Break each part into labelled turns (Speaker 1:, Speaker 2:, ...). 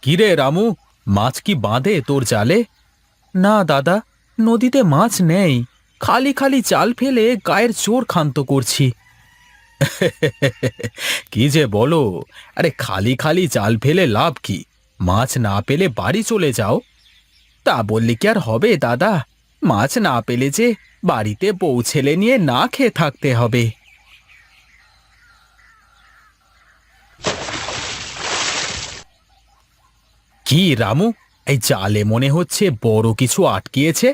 Speaker 1: কিরে রামু, মাছ কি বাঁধে তোর জালে? না দাদা, নদীতে মাছ নেই। খালি খালি জাল ফেলে গায়ের জোর ক্ষান্ত করছি। কি যে বলো! আরে খালি খালি জাল ফেলে লাভ কি? মাছ না পেলে বাড়ি চলে যাও। তা বললে কি আর হবে দাদা? মাছ না পেলে যে বাড়িতে বউ ছেলে নিয়ে না খেয়ে থাকতে হবে। কি রামু, এই জালে মনে হচ্ছে বড় কিছু আটকিয়েছে।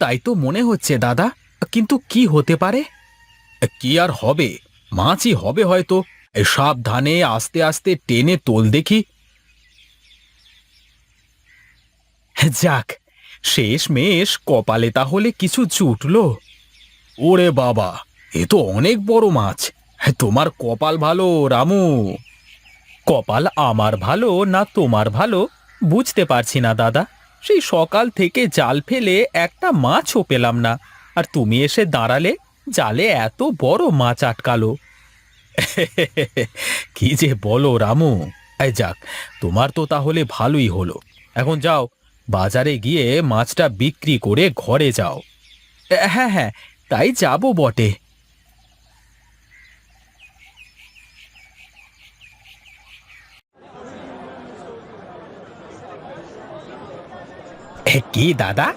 Speaker 1: তাই তো মনে হচ্ছে দাদা, কিন্তু কি হতে পারে? কি আর হবে, মাছই হবে হয়তো। সাবধানে আস্তে আস্তে টেনে তোল দেখি। যাক, শেষমেশ কপালে তাহলে কিছু জুটলো। ওরে বাবা, এ তো অনেক বড় মাছ। তোমার কপাল ভালো রামু। কপাল আমার ভালো না তোমার ভালো বুঝতে পারছি না দাদা। সেই সকাল থেকে জাল ফেলে একটা মাছও পেলাম না, আর তুমি এসে দাঁড়ালে, জালে এত বড় মাছ আটকালো। কি যে বলো রামু! এই যাক, তোমার তো তাহলে ভালোই হলো। এখন যাও, বাজারে গিয়ে মাছটা বিক্রি করে ঘরে যাও। হ্যাঁ হ্যাঁ, তাই যাবো বটে। কি দাদা,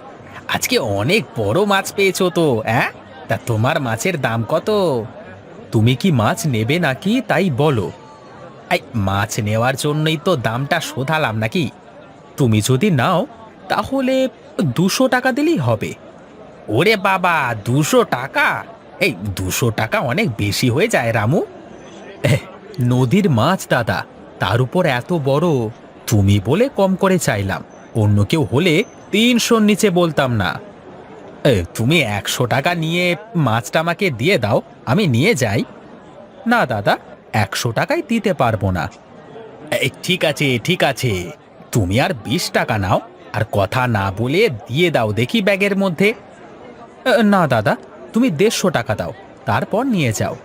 Speaker 1: আজকে অনেক বড় মাছ পেয়েছো তো, হ্যাঁ? তা তোমার মাছের দাম কত? তুমি কি মাছ নেবে নাকি তাই বলো। এই মাছ নেওয়ার জন্যই তো দামটা শোধালাম নাকি? তুমি যদি নাও তাহলে 200 টাকা দিলেই হবে। ওরে বাবা, 200 টাকা? এই 200 টাকা অনেক বেশি হয়ে যায় রামু। এহ, নদীর মাছ দাদা, তার উপর এত বড়। তুমি বলে কম করে চাইলাম, অন্য কেউ হলে 300-র নিচে বলতাম না। তুমি 100 টাকা নিয়ে মাছটা আমাকে দিয়ে দাও, আমি নিয়ে যাই। না দাদা, 100 টাকায় দিতে পারবো না। ঠিক আছে ঠিক আছে, তুমি আর 20 টাকা নাও, আর কথা না বলে দিয়ে দাও দেখি ব্যাগের মধ্যে। না দাদা, তুমি 150 টাকা দাও, তারপর নিয়ে যাও।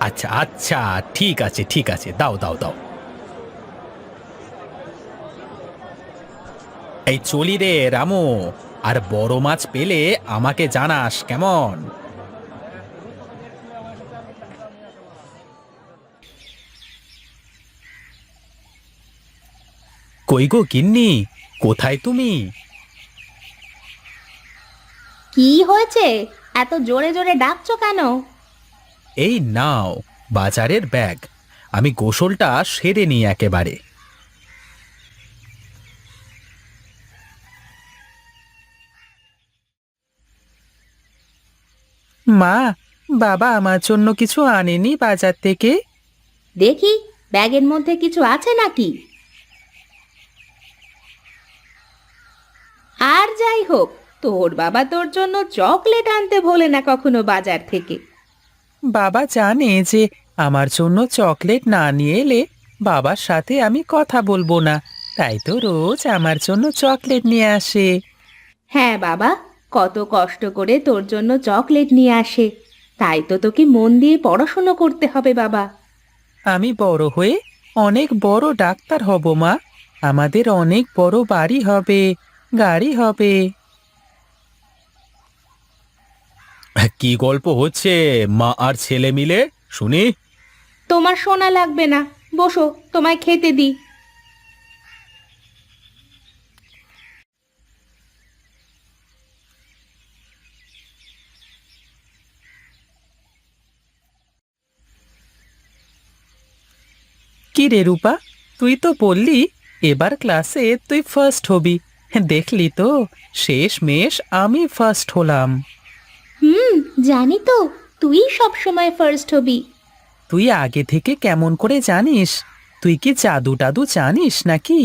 Speaker 1: আচ্ছা আচ্ছা, ঠিক আছে ঠিক আছে, দাও দাও দাও। এই চলি রে রামু, আর বড় মাছ পেলে আমাকে জানাস কেমন। কই গো গিন্নি, কোথায় তুমি?
Speaker 2: কি হয়েছে? এত জোরে জোরে ডাকছো কেন?
Speaker 1: এই নাও বাজারের ব্যাগ, আমি গোসলটা সেরে নিই একেবারে। মা, বাবা আমার জন্য কিছু আনেনি বাজার থেকে?
Speaker 2: দেখি, ব্যাগের মধ্যে কিছু আছে নাকি। আর যাই হোক, তোর বাবা তোর জন্য চকলেট আনতে ভোলে না কখনো বাজার থেকে।
Speaker 1: বাবা জানে যে আমার জন্য চকলেট না নিয়ে এলে বাবার সাথে আমি কথা বলবো না, তাই তো রোজ আমার জন্য চকলেট নিয়ে আসে।
Speaker 2: হ্যাঁ বাবা, কত কষ্ট করে তোর জন্য চকলেট নিয়ে আসে। তাই তো তোকে মন দিয়ে পড়াশুনো করতে হবে বাবা।
Speaker 1: আমি বড় হয়ে অনেক বড় ডাক্তার হব মা। আমাদের অনেক বড় বাড়ি হবে, গাড়ি হবে। কি গল্প হচ্ছে মা আর ছেলে মিলে, শুনি?
Speaker 2: তোমার শোনা লাগবে না, বসো, তোমায় খেতে দিই।
Speaker 1: কি রে রূপা, তুই তো বললি এবার ক্লাসে তুই ফার্স্ট হবি। দেখলি তো, শেষ মেশ আমি ফার্স্ট হলাম।
Speaker 2: হুম, জানি তো, তুই সব সময় ফার্স্ট হবি।
Speaker 1: তুই আগে থেকে কেমন করে জানিস? তুই কি জাদু টাদু জানিস নাকি?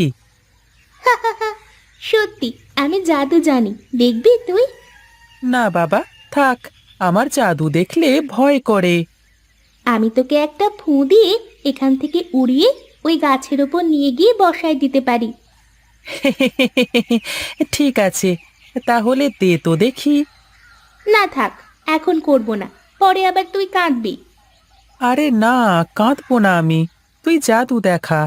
Speaker 2: সত্যি, আমি জাদু জানি, দেখবি তুই।
Speaker 1: না বাবা, থাক, আমার জাদু দেখলে ভয় করে।
Speaker 2: আমি তোকে একটা ফুঁ দিয়ে এখান থেকে উড়িয়ে ওই গাছের ওপর নিয়ে গিয়ে বসায় দিতে পারি।
Speaker 1: ঠিক আছে, তাহলে দে তো দেখি।
Speaker 2: না থাক, এখন করব না, পরে আবার তুই কাঁদবি।
Speaker 1: আরে না, কাঁদবো না আমি, তুই জাদু দেখা।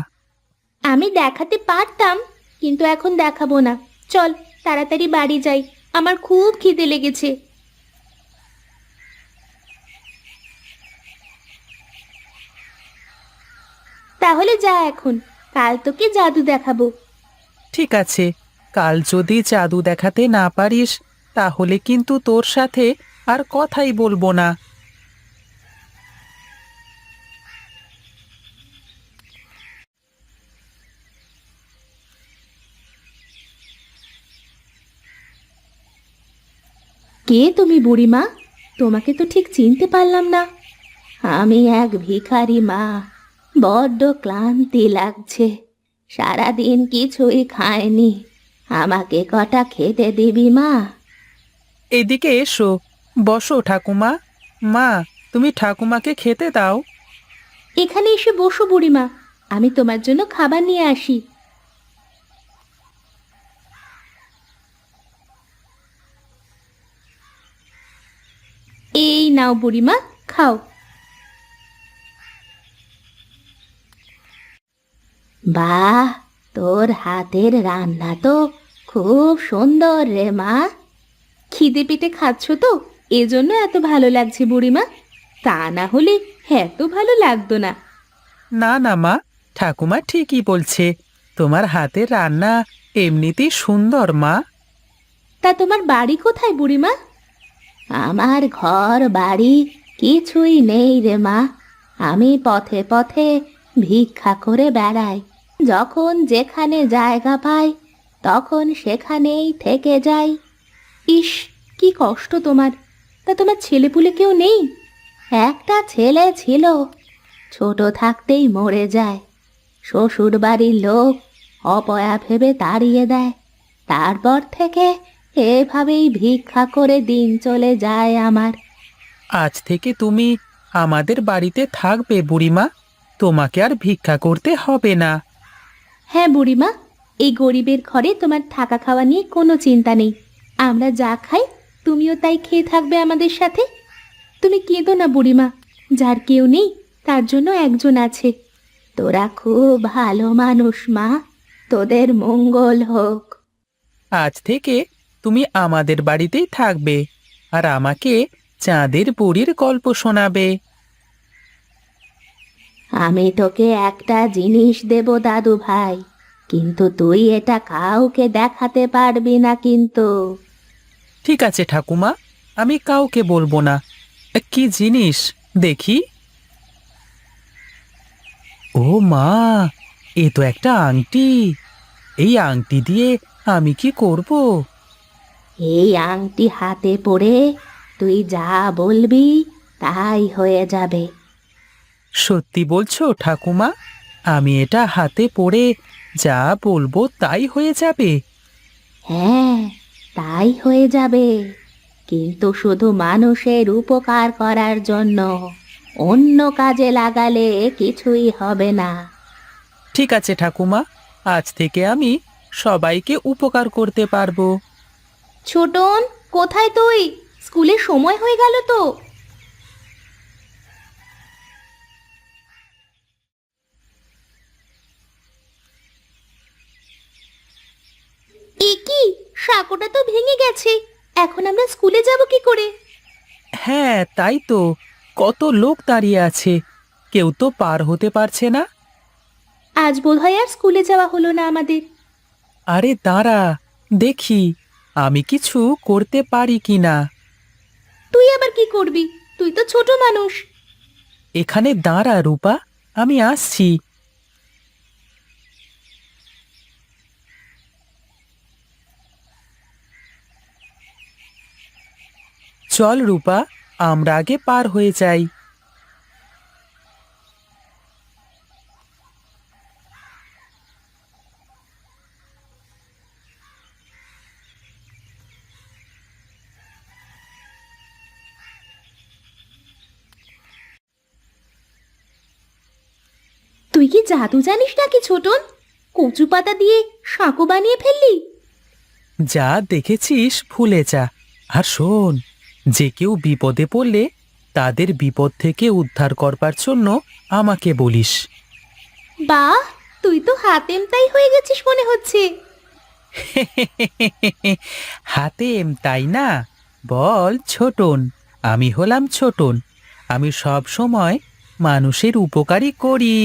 Speaker 2: আমি দেখাতে পারতাম, কিন্তু এখন দেখাবো না। চল তাড়াতাড়ি বাড়ি যাই, আমার খুব খিদে লেগেছে। তাহলে যা এখন, কাল তোকে জাদু দেখাবো।
Speaker 1: ঠিক আছে, কাল যদি জাদু দেখাতে না পারিস তাহলে কিন্তু তোর সাথে আর কথাই বলবো না।
Speaker 2: কে তুমি বুড়িমা? তোমাকে তো ঠিক চিনতে পারলাম না। আমি এক ভিখারি মা, বড্ড ক্লান্তি লাগছে, সারাদিন কিছুই খায়নি। আমাকে কটা খেতে দিবি মা?
Speaker 1: এদিকে এসো, বসো ঠাকুমা। মা, তুমি ঠাকুমাকে খেতে দাও।
Speaker 2: এখানে এসে বসো বুড়িমা, আমি তোমার জন্য খাবার নিয়ে আসি। এই নাও বুড়িমা, খাও। বাহ, তোর হাতের রান্না তো খুব সুন্দর রে মা। খিদে পেটে খাচ্ছ তো, এজন্য এত ভালো লাগছে বুড়িমা, তা না হলে এত ভালো লাগতো না।
Speaker 1: না না মা, ঠাকুমা ঠিকই বলছে, তোমার হাতের রান্না এমনিতেই সুন্দর মা।
Speaker 2: তা তোমার বাড়ি কোথায় বুড়িমা? আমার ঘর বাড়ি কিছুই নেই রে মা। আমি পথে পথে ভিক্ষা করে বেড়াই, যখন যেখানে জায়গা পাই তখন সেখানেই থেকে যাই। ইস, কি কষ্ট তোমার। তা তোমার ছেলেপুলে কেউ নেই? একটা ছেলে ছিল, ছোট থাকতেই মরে যায়। শ্বশুর বাড়ির লোক অপয়া ভেবে তাড়িয়ে দেয়। তারপর থেকে এভাবেই ভিক্ষা করে দিন চলে যায় আমার।
Speaker 1: আজ থেকে তুমি আমাদের বাড়িতে থাকবে বুড়িমা, তোমাকে আর ভিক্ষা করতে হবে না।
Speaker 2: হ্যাঁ বুড়িমা, এই গরিবের ঘরে তোমার থাকা খাওয়া নিয়ে কোনো চিন্তা নেই। আমরা যা খাই তুমিও তাই খেয়ে থাকবে আমাদের সাথে। তুমি কেঁদো না বুড়িমা, যার কেউ নেই তার জন্য একজন আছে। তোরা খুব ভালো মানুষ মা, তোদের মঙ্গল হোক।
Speaker 1: আজ থেকে তুমি আমাদের বাড়িতেই থাকবে আর আমাকে চাঁদের বুড়ির গল্প শোনাবে।
Speaker 2: আমি তোকে একটা জিনিস দেব দাদু ভাই, কিন্তু তুই এটা কাউকে দেখাতে পারবি না কিন্তু।
Speaker 1: ঠিক আছে ঠাকুমা, আমি কাউকে বলবো না। কি জিনিস দেখি? ও মা, এ তো একটা আংটি। এই আংটি দিয়ে আমি কি করব?
Speaker 2: এই আংটি হাতে পরে তুই যা বলবি তাই হয়ে যাবে।
Speaker 1: সত্যি বলছো ঠাকুমা? আমি এটা হাতে পরে যা বলবো তাই হয়ে যাবে?
Speaker 2: হ্যাঁ, তাই হয়ে যাবে, কিন্তু শুধু মানুষের উপকার করার জন্য। অন্য কাজে লাগালে কিছুই হবে না।
Speaker 1: ঠিক আছে ঠাকুমা, আজ থেকে আমি সবাইকে উপকার করতে পারবো।
Speaker 2: ছোটন, কোথায় তুই? স্কুলের সময় হয়ে গেল তো। এ কি, সাঁকোটা তো ভেঙে গেছে, এখন আমরা স্কুলে যাব কি করে?
Speaker 1: হ্যাঁ তাই তো, কত লোক দাঁড়িয়ে আছে, কেউ তো পার হতে পারছে না।
Speaker 2: আজ বোধহয় আর স্কুলে যাওয়া হলো না আমাদের।
Speaker 1: আরে দাঁড়া, দেখি আমি কিছু করতে পারি কিনা।
Speaker 2: তুই আবার কি করবি? তুই তো ছোট মানুষ।
Speaker 1: এখানে দাঁড়া রূপা, আমি আসছি। চল রূপা, আমরা আগে পার হয়ে যাই।
Speaker 2: তুই কি জাদু জানিস নাকি ছোটন? কচু পাতা দিয়ে সাঁকো বানিয়ে ফেললি?
Speaker 1: যা দেখেছিস ভুলে যা, আর শোন, যে কেউ বিপদে পড়লে তাদের বিপদ থেকে উদ্ধার করবার জন্য আমাকে বলিস।
Speaker 2: বাহ, তুই তো হাতেমতাই হয়ে গেছিস মনে হচ্ছে।
Speaker 1: হাতেম তাই না? বল ছোটন, আমি হলাম ছোটন। আমি সব সময় মানুষের উপকারই করি।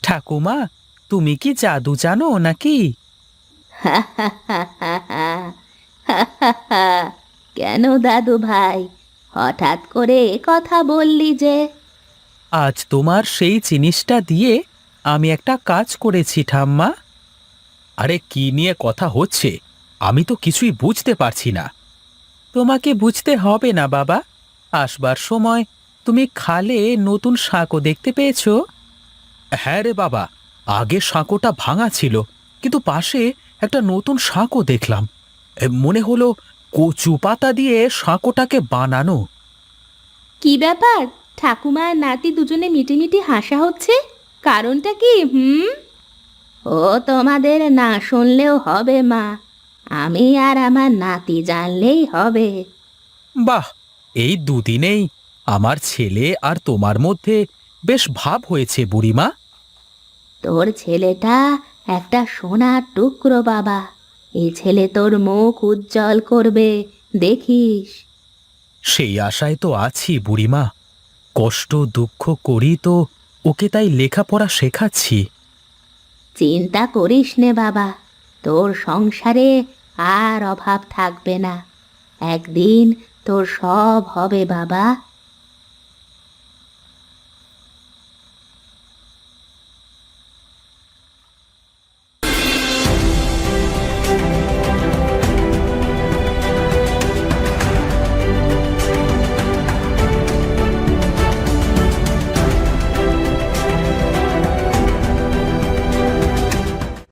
Speaker 1: ঠাকুমা, তুমি কি জাদু জানো নাকি?
Speaker 2: কেন দাদু ভাই, হঠাৎ করে এ কথা বললি যে?
Speaker 1: আজ তোমার সেই জিনিসটা দিয়ে আমি একটা কাজ করেছি ঠাম্মা। আরে কি নিয়ে কথা হচ্ছে? আমি তো কিছুই বুঝতে পারছি না। তোমাকে বুঝতে হবে না বাবা। আসবার সময় তুমি খালে নতুন সাঁকো দেখতে পেয়েছো? হ্যাঁ রে বাবা, আগে সাঁকোটা ভাঙা ছিল, কিন্তু পাশে একটা নতুন সাঁকো দেখলাম। মনে হলো কচু পাতা দিয়ে সাঁকোটাকে বানানো।
Speaker 2: কি ব্যাপার, ঠাকুমা আর নাতি দুজনে মিটিমিটি হাসা হচ্ছে? কারণটা কি? ও তোমাদের না শুনলেও হবে মা, আমি আর আমার নাতি জানলেই হবে।
Speaker 1: বাহ, এই দুদিনেই আমার ছেলে আর তোমার মধ্যে বেশ ভাব হয়েছে বুড়িমা।
Speaker 2: তোর ছেলেটা একটা সোনার টুকরো বাবা, এই ছেলে তোর মুখ উজ্জ্বল করবে, দেখিস।
Speaker 1: সেই আশায় তো আছি বুড়িমা। কষ্ট দুঃখ করি তো ওকে, তাই লেখাপড়া শেখাচ্ছি।
Speaker 2: চিন্তা করিস নে বাবা, তোর সংসারে আর অভাব থাকবে না। একদিন তোর সব হবে বাবা।